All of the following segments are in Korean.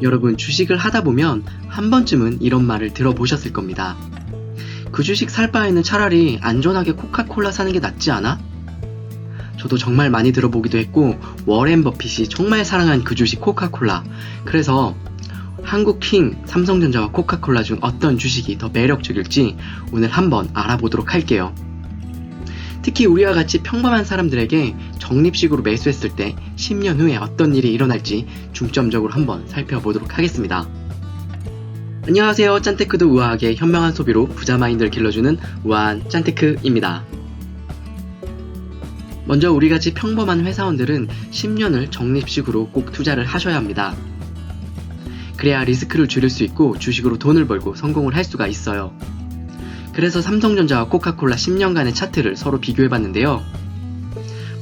여러분, 주식을 하다 보면 한 번쯤은 이런 말을 들어보셨을 겁니다. 그 주식 살 바에는 차라리 안전하게 코카콜라 사는 게 낫지 않아? 저도 정말 많이 들어보기도 했고, 워렌 버핏이 정말 사랑한 그 주식 코카콜라. 그래서 한국킹, 삼성전자와 코카콜라 중 어떤 주식이 더 매력적일지 오늘 한번 알아보도록 할게요. 특히 우리와 같이 평범한 사람들에게 적립식으로 매수했을 때 10년 후에 어떤 일이 일어날지 중점적으로 한번 살펴보도록 하겠습니다. 안녕하세요. 짠테크도 우아하게 현명한 소비로 부자 마인드를 길러주는 우아한 짠테크입니다. 먼저 우리같이 평범한 회사원들은 10년을 적립식으로 꼭 투자를 하셔야 합니다. 그래야 리스크를 줄일 수 있고 주식으로 돈을 벌고 성공을 할 수가 있어요. 그래서 삼성전자와 코카콜라 10년간의 차트를 서로 비교해봤는데요.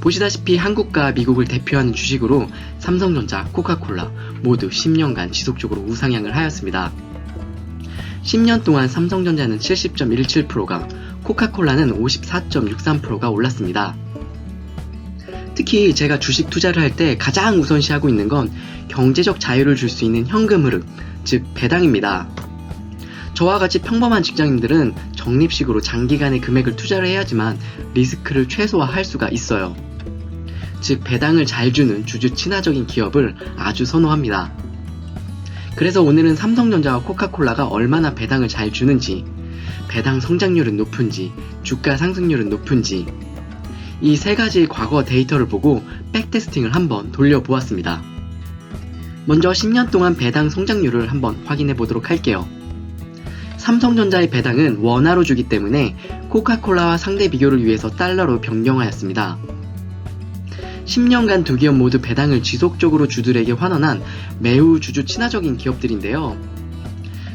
보시다시피 한국과 미국을 대표하는 주식으로 삼성전자, 코카콜라 모두 10년간 지속적으로 우상향을 하였습니다. 10년 동안 삼성전자는 70.17%가, 코카콜라는 54.63%가 올랐습니다. 특히 제가 주식 투자를 할 때 가장 우선시하고 있는 건 경제적 자유를 줄 수 있는 현금 흐름, 즉 배당입니다. 저와 같이 평범한 직장인들은 적립식으로 장기간의 금액을 투자를 해야지만 리스크를 최소화할 수가 있어요. 즉 배당을 잘 주는 주주 친화적인 기업을 아주 선호합니다. 그래서 오늘은 삼성전자와 코카콜라가 얼마나 배당을 잘 주는지, 배당 성장률은 높은지, 주가 상승률은 높은지, 이 세 가지의 과거 데이터를 보고 백테스팅을 한번 돌려보았습니다. 먼저 10년 동안 배당 성장률을 한번 확인해 보도록 할게요. 삼성전자의 배당은 원화로 주기 때문에 코카콜라와 상대 비교를 위해서 달러로 변경하였습니다. 10년간 두 기업 모두 배당을 지속적으로 주들에게 환원한 매우 주주 친화적인 기업들인데요.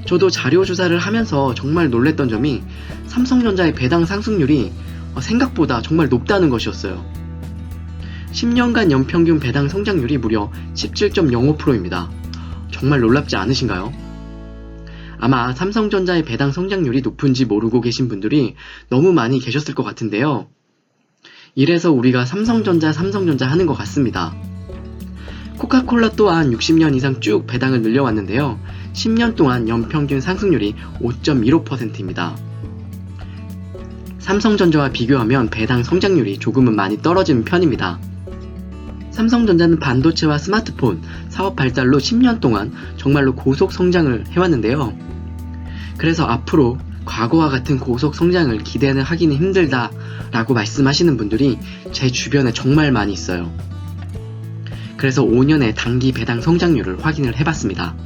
저도 자료 조사를 하면서 정말 놀랬던 점이 삼성전자의 배당 상승률이 생각보다 정말 높다는 것이었어요. 10년간 연평균 배당 성장률이 무려 17.05%입니다. 정말 놀랍지 않으신가요? 아마 삼성전자의 배당 성장률이 높은지 모르고 계신 분들이 너무 많이 계셨을 것 같은데요. 이래서 우리가 삼성전자 하는 것 같습니다. 코카콜라 또한 60년 이상 쭉 배당을 늘려왔는데요. 10년 동안 연평균 상승률이 5.15%입니다. 삼성전자와 비교하면 배당 성장률이 조금은 많이 떨어지는 편입니다. 삼성전자는 반도체와 스마트폰 사업 발달로 10년 동안 정말로 고속 성장을 해왔는데요. 그래서 앞으로 과거와 같은 고속 성장을 기대는 하기는 힘들다 라고 말씀하시는 분들이 제 주변에 정말 많이 있어요. 그래서 5년의 단기 배당 성장률을 확인을 해봤습니다.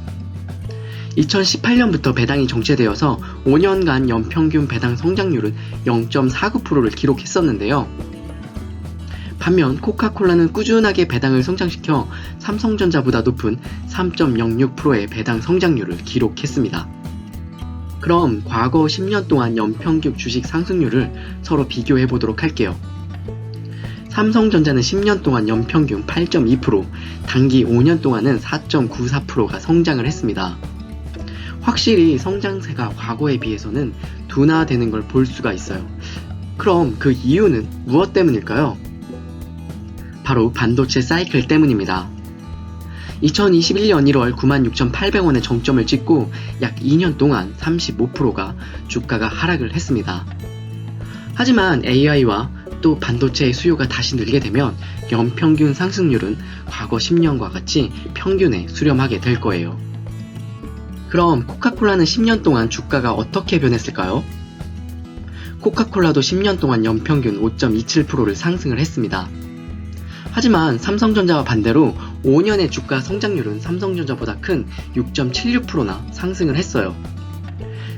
2018년부터 배당이 정체되어서 5년간 연평균 배당 성장률은 0.49%를 기록했었는데요. 반면 코카콜라는 꾸준하게 배당을 성장시켜 삼성전자보다 높은 3.06%의 배당 성장률을 기록했습니다. 그럼 과거 10년 동안 연평균 주식 상승률을 서로 비교해 보도록 할게요. 삼성전자는 10년 동안 연평균 8.2%, 단기 5년 동안은 4.94%가 성장을 했습니다. 확실히 성장세가 과거에 비해서는 둔화되는 걸 볼 수가 있어요. 그럼 그 이유는 무엇 때문일까요? 바로 반도체 사이클 때문입니다. 2021년 1월 96,800원의 정점을 찍고 약 2년 동안 35%가 주가가 하락을 했습니다. 하지만 AI와 또 반도체의 수요가 다시 늘게 되면 연평균 상승률은 과거 10년과 같이 평균에 수렴하게 될 거예요. 그럼 코카콜라는 10년 동안 주가가 어떻게 변했을까요? 코카콜라도 10년 동안 연평균 5.27%를 상승을 했습니다. 하지만 삼성전자와 반대로 5년의 주가 성장률은 삼성전자보다 큰 6.76%나 상승을 했어요.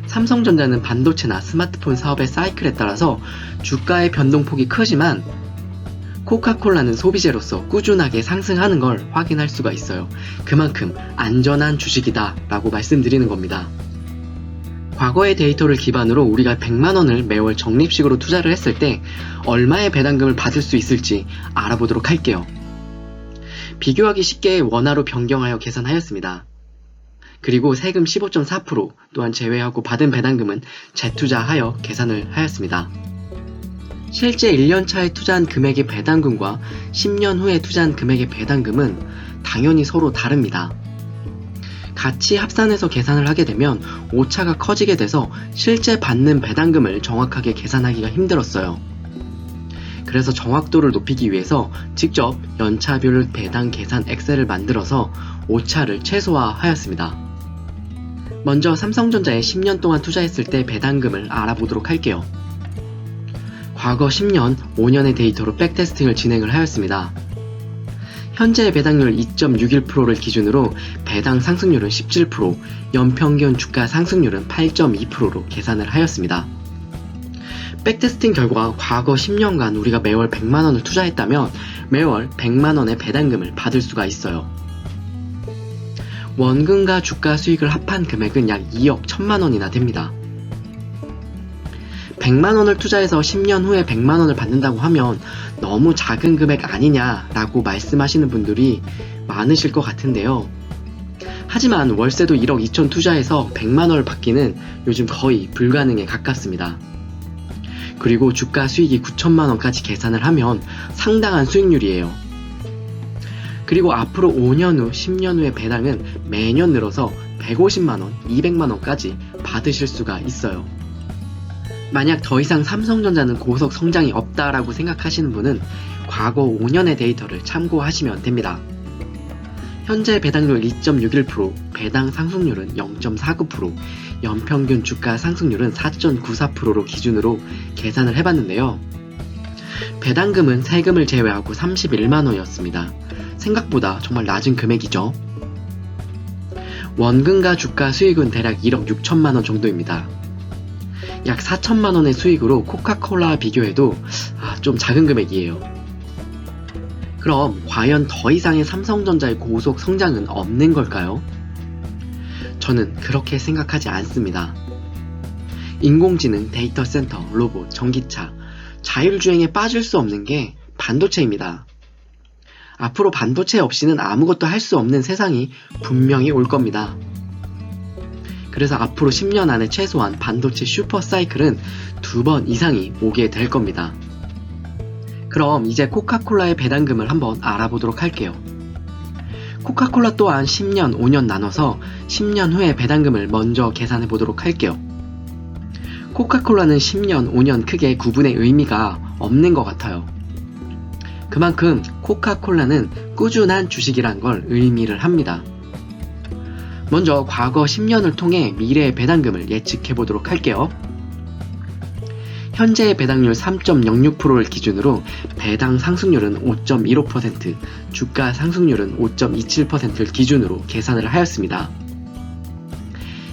삼성전자는 반도체나 스마트폰 사업의 사이클에 따라서 주가의 변동폭이 크지만 코카콜라는 소비재로서 꾸준하게 상승하는 걸 확인할 수가 있어요. 그만큼 안전한 주식이다 라고 말씀드리는 겁니다. 과거의 데이터를 기반으로 우리가 100만원을 매월 적립식으로 투자를 했을 때 얼마의 배당금을 받을 수 있을지 알아보도록 할게요. 비교하기 쉽게 원화로 변경하여 계산하였습니다. 그리고 세금 15.4% 또한 제외하고 받은 배당금은 재투자하여 계산을 하였습니다. 실제 1년차에 투자한 금액의 배당금과 10년 후에 투자한 금액의 배당금은 당연히 서로 다릅니다. 같이 합산해서 계산을 하게 되면 오차가 커지게 돼서 실제 받는 배당금을 정확하게 계산하기가 힘들었어요. 그래서 정확도를 높이기 위해서 직접 연차별 배당 계산 엑셀을 만들어서 오차를 최소화하였습니다. 먼저 삼성전자에 10년 동안 투자했을 때 배당금을 알아보도록 할게요. 과거 10년, 5년의 데이터로 백테스팅을 진행을 하였습니다. 현재 배당률 2.61%를 기준으로 배당 상승률은 17%, 연평균 주가 상승률은 8.2%로 계산을 하였습니다. 백테스팅 결과 과거 10년간 우리가 매월 100만원을 투자했다면 매월 100만원의 배당금을 받을 수가 있어요. 원금과 주가 수익을 합한 금액은 약 2억 1000만원이나 됩니다. 100만원을 투자해서 10년 후에 100만원을 받는다고 하면 너무 작은 금액 아니냐라고 말씀하시는 분들이 많으실 것 같은데요. 하지만 월세도 1억 2천 투자해서 100만원을 받기는 요즘 거의 불가능에 가깝습니다. 그리고 주가 수익이 9천만원까지 계산을 하면 상당한 수익률이에요. 그리고 앞으로 5년 후, 10년 후의 배당은 매년 늘어서 150만원, 200만원까지 받으실 수가 있어요. 만약 더 이상 삼성전자는 고속 성장이 없다라고 생각하시는 분은 과거 5년의 데이터를 참고하시면 됩니다. 현재 배당률 2.61%, 배당 상승률은 0.49%, 연평균 주가 상승률은 4.94%로 기준으로 계산을 해봤는데요. 배당금은 세금을 제외하고 31만원이었습니다. 생각보다 정말 낮은 금액이죠. 원금과 주가 수익은 대략 1억 6천만원 정도입니다. 약 4천만원의 수익으로 코카콜라와 비교해도 좀 작은 금액이에요. 그럼 과연 더 이상의 삼성전자의 고속 성장은 없는 걸까요? 저는 그렇게 생각하지 않습니다. 인공지능, 데이터 센터, 로봇, 전기차, 자율주행에 빠질 수 없는 게 반도체입니다. 앞으로 반도체 없이는 아무것도 할 수 없는 세상이 분명히 올 겁니다. 그래서 앞으로 10년 안에 최소한 반도체 슈퍼 사이클은 2번 이상이 오게 될 겁니다. 그럼 이제 코카콜라의 배당금을 한번 알아보도록 할게요. 코카콜라 또한 10년, 5년 나눠서 10년 후에 배당금을 먼저 계산해 보도록 할게요. 코카콜라는 10년, 5년 크게 구분의 의미가 없는 것 같아요. 그만큼 코카콜라는 꾸준한 주식이란 걸 의미를 합니다. 먼저 과거 10년을 통해 미래의 배당금을 예측해 보도록 할게요. 현재의 배당률 3.06%를 기준으로 배당 상승률은 5.15%, 주가 상승률은 5.27%를 기준으로 계산을 하였습니다.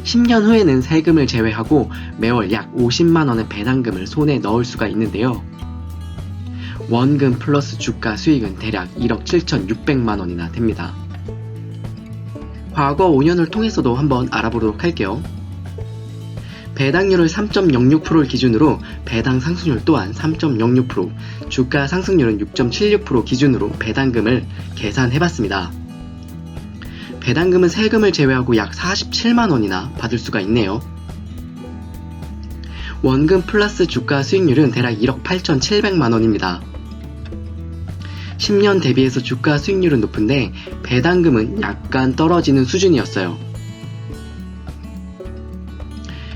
10년 후에는 세금을 제외하고 매월 약 50만원의 배당금을 손에 넣을 수가 있는데요. 원금 플러스 주가 수익은 대략 1억 7,600만원이나 됩니다. 과거 5년을 통해서도 한번 알아보도록 할게요. 배당률을 3.06%를 기준으로 배당 상승률 또한 3.06%, 주가 상승률은 6.76% 기준으로 배당금을 계산해봤습니다. 배당금은 세금을 제외하고 약 47만원이나 받을 수가 있네요. 원금 플러스 주가 수익률은 대략 1억 8,700만원입니다. 10년 대비해서 주가 수익률은 높은데 배당금은 약간 떨어지는 수준이었어요.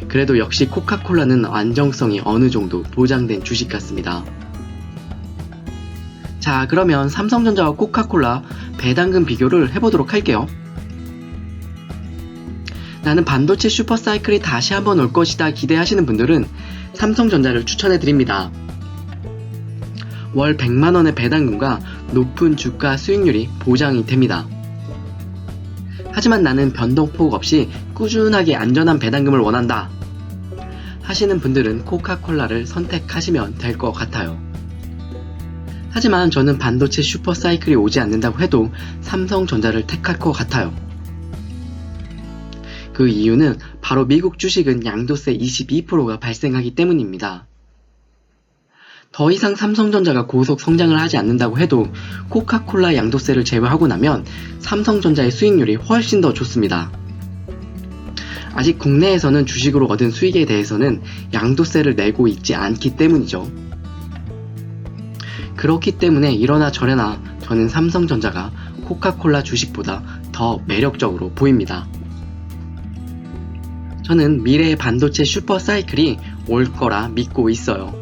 그래도 역시 코카콜라는 안정성이 어느 정도 보장된 주식 같습니다. 자, 그러면 삼성전자와 코카콜라 배당금 비교를 해보도록 할게요. 나는 반도체 슈퍼사이클이 다시 한번 올 것이다 기대하시는 분들은 삼성전자를 추천해드립니다. 월 100만원의 배당금과 높은 주가 수익률이 보장이 됩니다. 하지만 나는 변동폭 없이 꾸준하게 안전한 배당금을 원한다 하시는 분들은 코카콜라를 선택하시면 될 것 같아요. 하지만 저는 반도체 슈퍼사이클이 오지 않는다고 해도 삼성전자를 택할 것 같아요. 그 이유는 바로 미국 주식은 양도세 22%가 발생하기 때문입니다. 더 이상 삼성전자가 고속 성장을 하지 않는다고 해도 코카콜라 양도세를 제외하고 나면 삼성전자의 수익률이 훨씬 더 좋습니다. 아직 국내에서는 주식으로 얻은 수익에 대해서는 양도세를 내고 있지 않기 때문이죠. 그렇기 때문에 이러나 저러나 저는 삼성전자가 코카콜라 주식보다 더 매력적으로 보입니다. 저는 미래의 반도체 슈퍼사이클이 올 거라 믿고 있어요.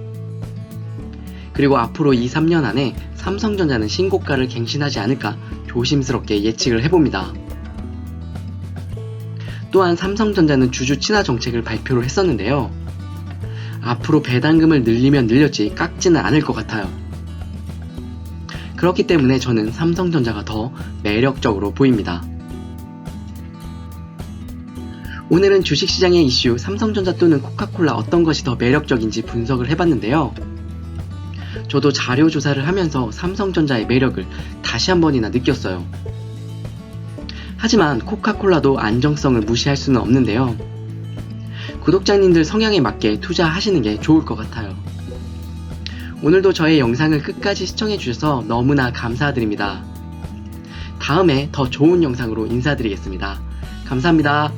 그리고 앞으로 2, 3년 안에 삼성전자는 신고가를 갱신하지 않을까 조심스럽게 예측을 해봅니다. 또한 삼성전자는 주주 친화 정책을 발표를 했었는데요. 앞으로 배당금을 늘리면 늘렸지 깎지는 않을 것 같아요. 그렇기 때문에 저는 삼성전자가 더 매력적으로 보입니다. 오늘은 주식시장의 이슈 삼성전자 또는 코카콜라 어떤 것이 더 매력적인지 분석을 해봤는데요. 저도 자료 조사를 하면서 삼성전자의 매력을 다시 한 번이나 느꼈어요. 하지만 코카콜라도 안정성을 무시할 수는 없는데요. 구독자님들 성향에 맞게 투자하시는 게 좋을 것 같아요. 오늘도 저의 영상을 끝까지 시청해주셔서 너무나 감사드립니다. 다음에 더 좋은 영상으로 인사드리겠습니다. 감사합니다.